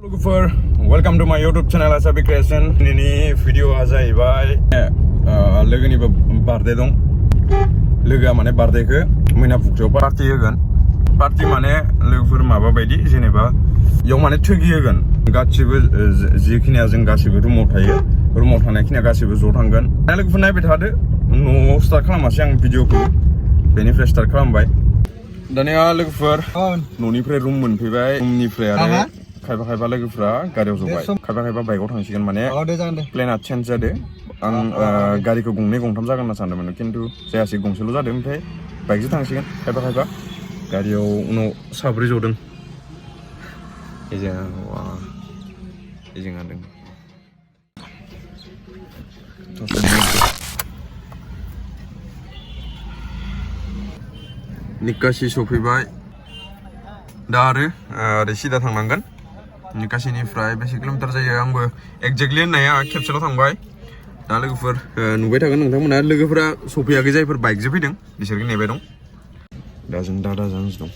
Logofer, welcome to my YouTube channel Asabi Creation. Ini video जाहैबाय लोगोनि birthday दं लोगोआ माने बार्थडेखौ मैना पुखुरियाव पार्टी होगोन पार्टी माने लोगोफोर माबा बायदि जेनेबा याव माने थगि होगोन गासिबो जिखिनिया जों गासिबो रुमाव थायो रुमाव थानायखिनिया गासिबो ज' थांगोन लोगोफोर नायबाय थादो न'आव स्टार्ट खालामासै आं भिडिअखौ बेनिफ्राय स्टार्ट खालामबाय दानिया लोगोफोर न'निफ्राय रुम मोनफैबाय रुमनिफ्राय आरो खायफा लोगोफ्रा गारियाव जबाय खायफा बाइकआव थांसिगोन माने प्लेनआ चेन्ज जादों आं गारिखौ गंनै गंथाम जागोन होनना सानदोंमोन खिन्थु जायासै गंसेल' जादों ओमफ्राय बाइकजों थांसिगोन खायफा गारियाव उनाव साब्रै जदों एजें आदों निकासि सफैबाय दा आरो ओरै सिदा थांनांगोन निकासिनिफ्राय बेसे किल'मिटार जायो आंबो एक्जेक्टलि होननाया खेबसेल' थांबाय दा लोगोफोर नुबाय थागोन नोंथांमोना लोगोफोरा सफैयाखै जायफोर बाइकजों फैदों बिसोरखौ नेबाय दं दा जों दादा जान्स दं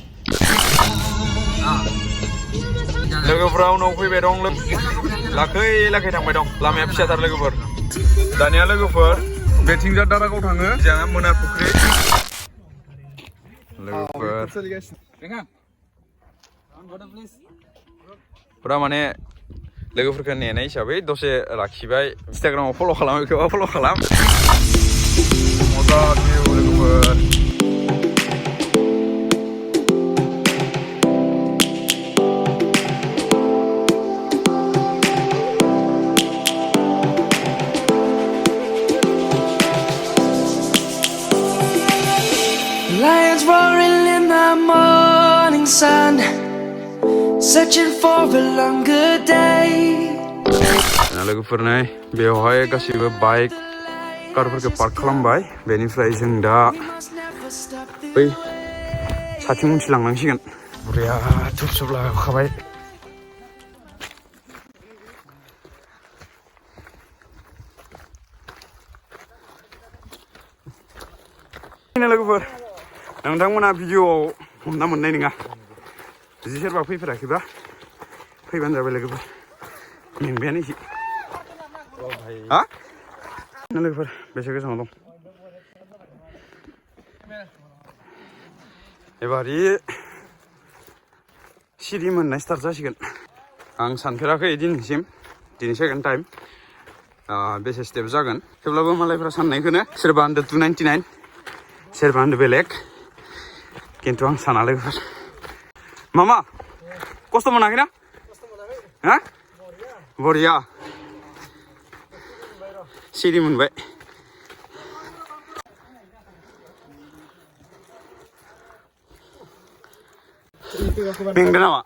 लोगोफोरा उनाव फैबाय दं लाखै थांबाय दं लामाया फिसाथार लोगोफोर दानिया लोगोफोर बेथिंजा दारागाव थाङो जोंहा मोना पुखुरि लोगोफोर पुरा माने लोगोफोरखौ नेनाय हिसाबै दसे लाखिबाय इन्स्टाग्रामाव फल' खालाम बेखौबा फल' खालाम मजा भिउ लोगोफोर Lions roaring in the morning sun, searching for a longer day. Nah लोगोफोर नै बेवहाय गासिबो बाइक कारफोरखौ पार्क खालामबाय बेनिफ्राय जों दा बै साथिं उनथिलांनांसिगोन बुरैया थुब लाखाबाय लोगोफोर नोंथांमोना भिडिअआव हमना मोननाय नङा जुदि सोरबा फैफेराखैबा फैबानो जाबाय लोगोफोर मेंबायानो एसे हा लोगोफोर बेसे गोजानाव दं एबार सिरि मोननाय स्टार्ट जासिगोन आं सानफेराखै दिनै सेकेन्ड टाइम बेसे स्टेप जागोन थेवब्लाबो मालायफ्रा साननायखौनो सोरबा होनदों 299 सोरबा होनदों बेलेग खिन्थु आं साना लोगोफोर मामा खस्थ' मोनाखैना हा बरिया सिरि मोनबाय मेंदों नामा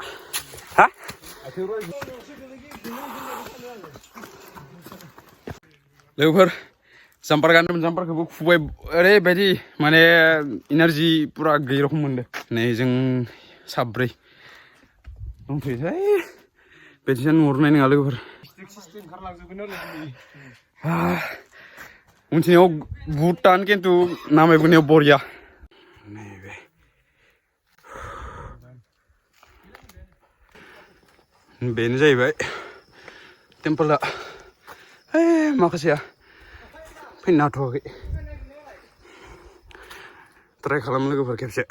हा लोगोफोर जाम्पार गानदोंमोन जाम्पारखौबो खुबाय ओरैबायदि माने इनार्जि पुरा गैयै रखम मोनदों नै जों साब्रै दंथ'योसै बेदिसो नुहुरनाय नङा लोगोफोर उनथिनायाव भुटान खिन्थु नामायबोनायाव बरिया नैबे बेनो जाहैबाय टेम्पोला माखासेया फैनो हाथ'वाखै ट्राइ खालाम लोगोफोर खेबसे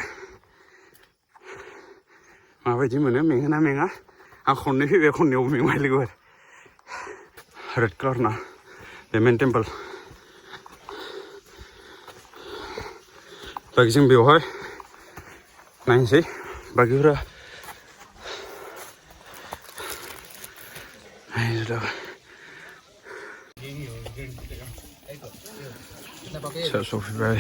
माबायदि मोनो मेङोना मेङा आं खननै फैबाय खननैयावबो मेंबाय लोगोफोर रेड कालारना बे मेन टेम्पोल बाखि जों बेवहाय नायनोसै बाखिफोरा सफैबाय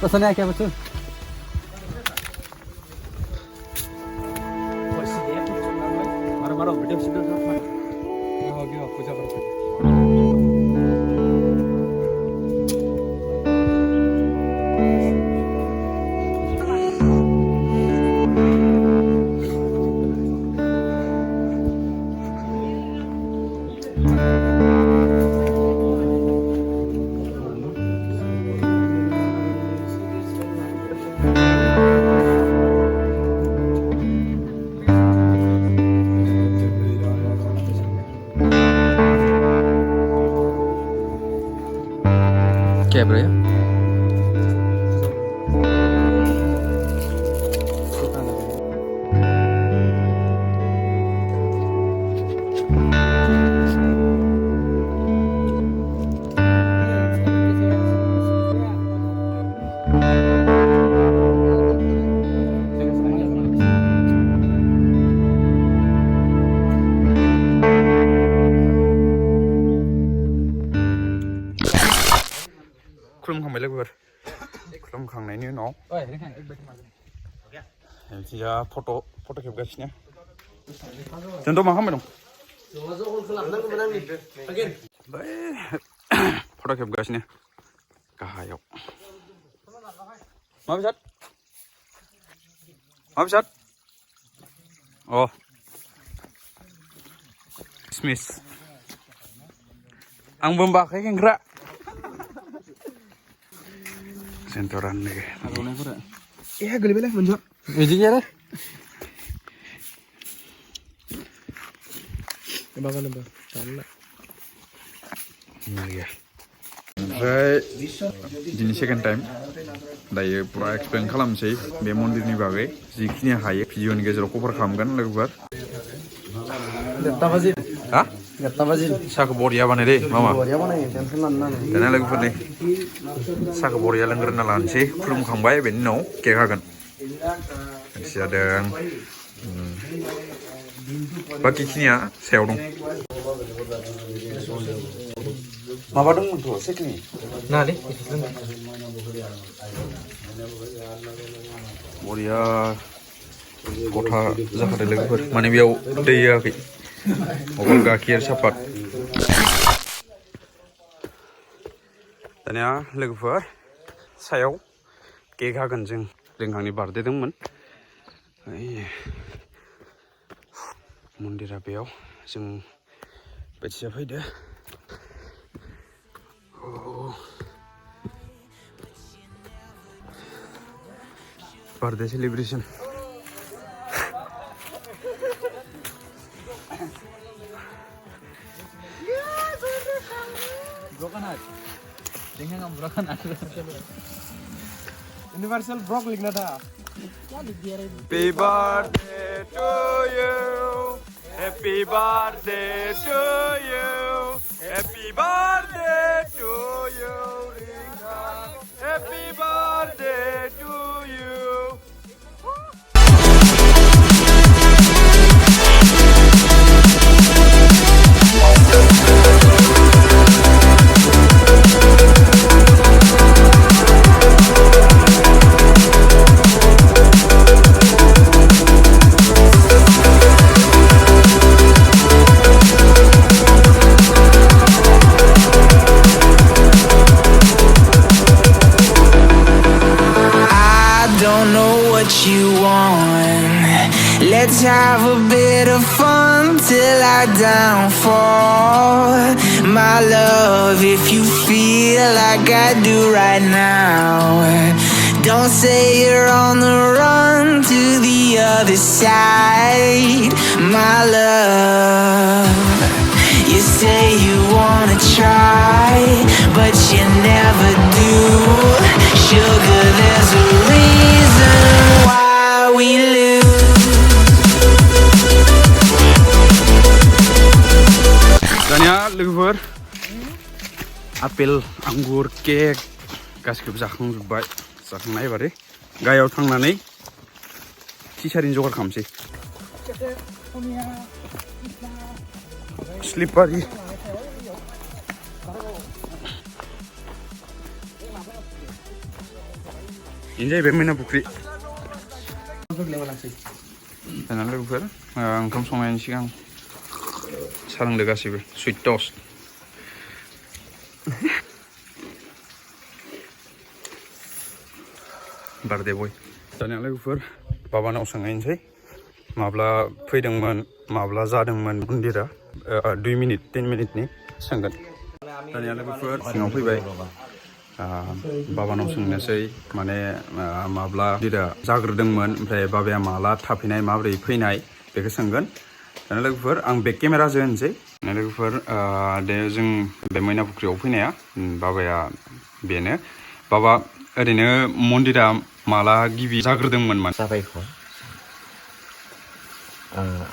pesannya kayak apa tuh? Marah-marah, video sudah apa? Oh, gila, puja berapa? Kebra ya? खुलुमखांबाय लोगोफोर खुलुमखांनायनि उनाव बिदिया फट' खेबगासिनो जोंथ' मा खालामबाय दं फट' खेबगासिनो गाहायाव मा बेसाद अ किसमिस आंबो होमबाखै खेंख्रा sentoran nih. Alurnya pura. Iya, geli belah menjor. Bijinya lah. Kebangan apa? Sana. Ini ya. Oke, ini second time. Dayo pura explain खालामसै बे मन्दिरनि बागै जिखिनि हायो भिडिअनि गेजेराव कभार खालामगोन लोगोफोर हा साखौ बरिया बानाय दे मामा दाना लोगोफोरनि साखौ बरिया लोंग्रोना लानोसै खुलुमखांबाय बेनि उनाव केक हागोन मोनसे जादों बाखिखिनिया सायाव दं माबा दंमोनथ' सेकनि नाले बरिया गथा जाखादों लोगोफोर माने बेयाव दै होआखै अकल गाखिर सापात दानिया लोगोफोर सायाव केक हागोन जों आंनि बार्थडे दंमोन मन्दिरा बेयाव जों बायदिया फैदो बार्थडे सेलिब्रेशन Universal Brock लिखना था Happy birthday to you Happy birthday to you Happy birthday to you Happy birthday to you You want. Let's have a bit of fun till I downfall. My love, if you feel like I do right now, don't say you're on the run to the other side. My love, you say you wanna try, but you never do. Sugar, there's a reason why we lose. दानिया लोगोफोर apple आंगुर cake गासिखौबो जाखांजोब्बाय जाखांनाय बादि गायाव थांनानै टिचारनि जगार खालामसै स्लिपारि ini जाहैबाय मैना पुखुरी दाना लोगोफोर ओंखाम संनायनि सिगां सालोंदो गासैबो सुइट टस्ट बार्थडे बय दानिया लोगोफोर बाबानाव सोंनायनोसै माब्ला फैदोंमोन माब्ला जादोंमोन मन्दिरा 2 मिनिट 10 मिनिटनि सोंगोन दानिया लोगोफोर सिङाव फैबाय बाबानाव सोंनोसै माने माब्ला मन्दिरा जाग्रोदोंमोन ओमफ्राय बाबाया माला थाफैनाय माबोरै फैनाय बेखौ सोंगोन दाना लोगोफोर आं बेक केमेराजों होनसै लोगोफोर दे जों बे मैना पुखुरीयाव फैनाया बाबाया बेनो बाबा ओरैनो मन्दिरा माला गिबि जाग्रोदोंमोन मान साबायखर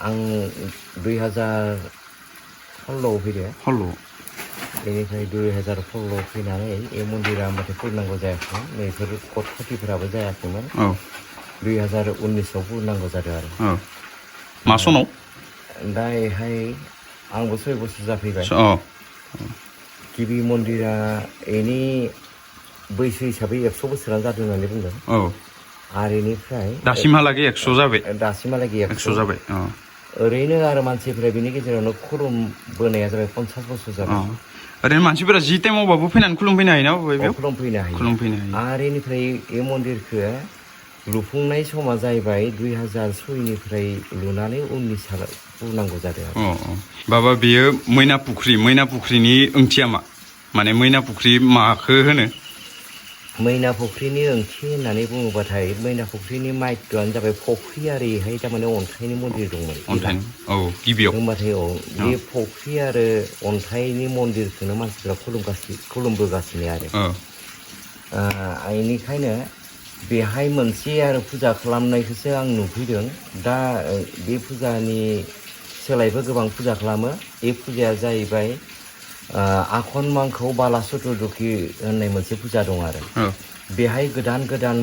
आं 2016 फैदो बेनिफ्राय 2016 फैनानै बे मन्दिरा होनबाथाय फैनांगौ जायाखै नैफोर कट खाथिफोराबो जायाखैमोन 2019 फैनांगौ जादों आरो मा सनाव दा बेहाय आंबो 6 बोसोर जाफैबाय गिबि मन्दिरा एनि बैसो हिसाबै 100 बोसोरानो जादों होननानै बुंदों आरो बेनिफ्राय दासिमहालागै 100 जाबाय दासिमहालागै 100 जाबाय ओरैनो आरो मानसिफोरा बिनि गेजेरावनो खुलुमबोनाया जाबाय 50 बोसोर जाबाय ओरैनो मानसिफोरा जि टाइमावबाबो फैनानै खुलुमफैनो हायो ना बेयाव खुलुमफैनो हायो आरो बेनिफ्राय बे मन्दिरखौ लुफुंनाय समा जाहैबाय 2006 लुनानै 19 सालाव बुंनांगौ जादों बाबा बेयो मैना पुखुरिनि ओंथिया मा माने मैना पुखुरि माखौ होनो मैना पुखुरिनि ओंथि होननानै बुङोबाथाय मैना पुखुरिनि माइथआनो जाबाय फुख्रि आरो बेहाय थारमाने अन्थाइनि मन्दिर दंमोन गिबियाव होनबाथाय बे फुख्रि आरो अन्थाइनि मन्दिरखौनो मानसिफ्रा खुलुमबोगासिनो आरो बेनिखायनो बेहाय मोनसे आरो फुजा खालामनायखौसो आं नुफैदों दा बे फुजानि सोलायबो गोबां फुजा खालामो बे फुजाया जाहैबाय आघन मांखौ बाला चतुर्दशी होननाय मोनसे फुजा दं आरो बेहाय गोदान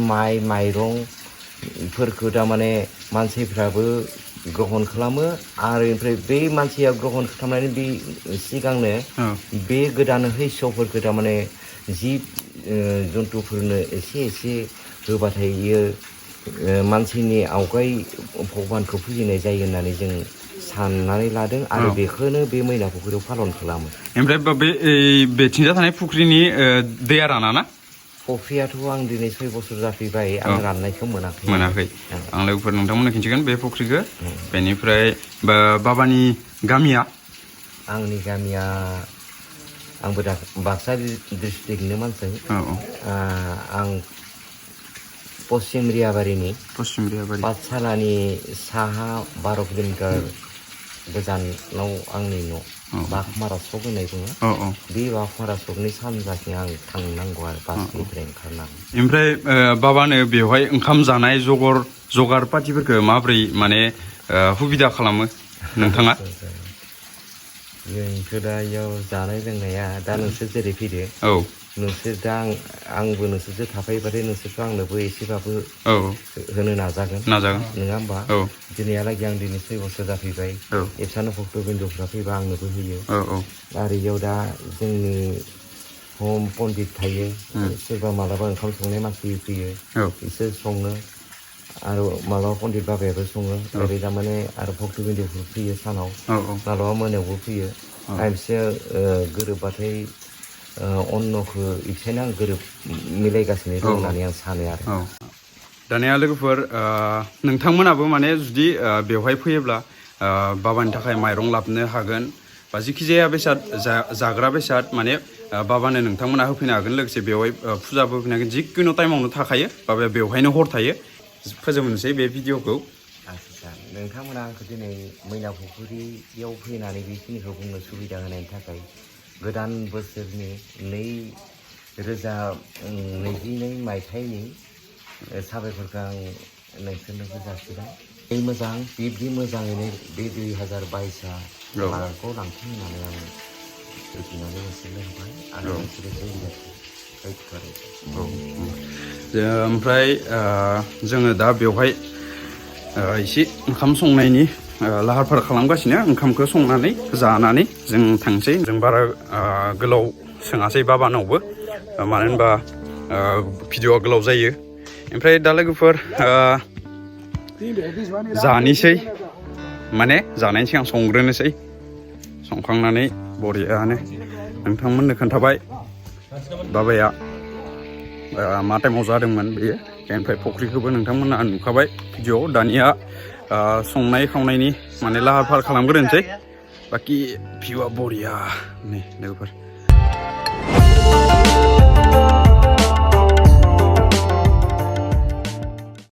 माइरंफोरखौ थारमाने मानसिफ्राबो ग्रहण खालामो आरो ओमफ्राय बे मानसिया ग्रहण खालामनानै बे सिगांनो बे गोदान हैसफोरखौ थारमाने जिब जन्थुफोरनो एसे होबाथाय इयो मानसिनि आवगाय भगबानखौ फुजिनाय जायो होननानै जों साननानै लादों आरो बेखौनो बे मैना पुखुरियाव पालन खालामो ओमफ्राय बे बेथिंजा थानाय फुख्रिनि दैया राना ना फुख्रियाथ' आं दिनै 6 बोसोर जाफैबाय आं राननायखौ मोनाखै आं लोगोफोर नोंथांमोननो खिन्थिगोन बे फुख्रिखौ बेनिफ्राय बाबानि गामिया आंनि गामिया आंबो दा बाक्सा डिस्ट्रिक्टनि मानसि आं पश्चिम रियाबारिनि पाठशालानि साहा 12 किल'मिटार गोजानाव आंनि न' बाघमारा सक होननाय बुङो बे बाघमारा सकनि सानजाथिं आं थांनांगौ आरो बासनिफ्राय ओंखारनांगौ ओमफ्राय बाबानो बेवहाय ओंखाम जानाय जगार पार्टिफोरखौ माब्रै माने सुबिदा खालामो नोंथाङा जोंथ' दा इयाव जानाय लोंनाया दा नोंसोर जेरै फैदो नोंसोर दा आंबो नोंसोरजों थाफायोबाथाय नोंसोरथ' आंनोबो एसेबाबो होनो नाजागोन नङा होमबा दिनैहालागै आं दिनै 6 बोसोर जाफैबाय एबसानो भक्तबिन्दुफ्रा फैबा आंनोबो होयो आरो इयाव दा जोंनि हम पण्डित थायो सोरबा मालाबा ओंखाम संनाय मानसि फैयो बिसोर सङो आरो मालाबा पण्डित बाबायाबो सङो ओरै थारमाने आरो भक्तबिन्दुफोर फैयो सानाव मालाबा मोनायावबो फैयो आरो बिसोर गोरोबबाथाय अन्नखौ इखायनो आं मिलायगासिनो दं होननानै आं सानो आरो दानिया लोगोफोर नोंथांमोनाबो माने जुदि बेवहाय फैयोब्ला बाबानि थाखाय माइरं लाबोनो हागोन बा जिखि जाया बेसाद जाग्रा बेसाद माने बाबानो नोंथांमोना होफैनो हागोन लोगोसे बेवहाय फुजाबो होफैनो हागोन जिखुनु टाइमावनो थाखायो बाबाया बेवहायनो हर थायो फोजोबनोसै बे भिडिअखौ आच्छा नोंथांमोना आंखौ दिनै मैना पुखुरियाव फैनानै बेखिनिखौ बुंनो सुबिदा होनायनि थाखाय गोदान बोसोरनि 2022 मायथाइनि साबायखरखौ आं नोंसोरनोबो जासिबाय मोजां बिब्दि मोजाङैनो बे 2022आ भारतखौ लांथों होननानै आं गोजोननानै नोंसोरनो होबाय आरो नोंसोरो ओमफ्राय जोङो दा बेवहाय एसे ओंखाम संनायनि लाहार फाहार खालामगासिनो ओंखामखौ संनानै जानानै जों थांसै जों बारा गोलाव सोङासै बाबानावबो मानो होनबा भिडिअआ गोलाव जायो ओमफ्राय दा लोगोफोर जानोसै माने जानायनि सिगां संग्रोनोसै संखांनानै बरियानो नोंथांमोननो खोन्थाबाय बाबाया मा टाइमाव जादोंमोन बेयो बेनिफ्राय फुख्रिखौबो नोंथांमोना नुखाबाय भिडिअआव दानिया संनाय खावनायनि माने लाहार फाहार खालामग्रोनोसै बाखि भिउआ बरिया नै लोगोफोर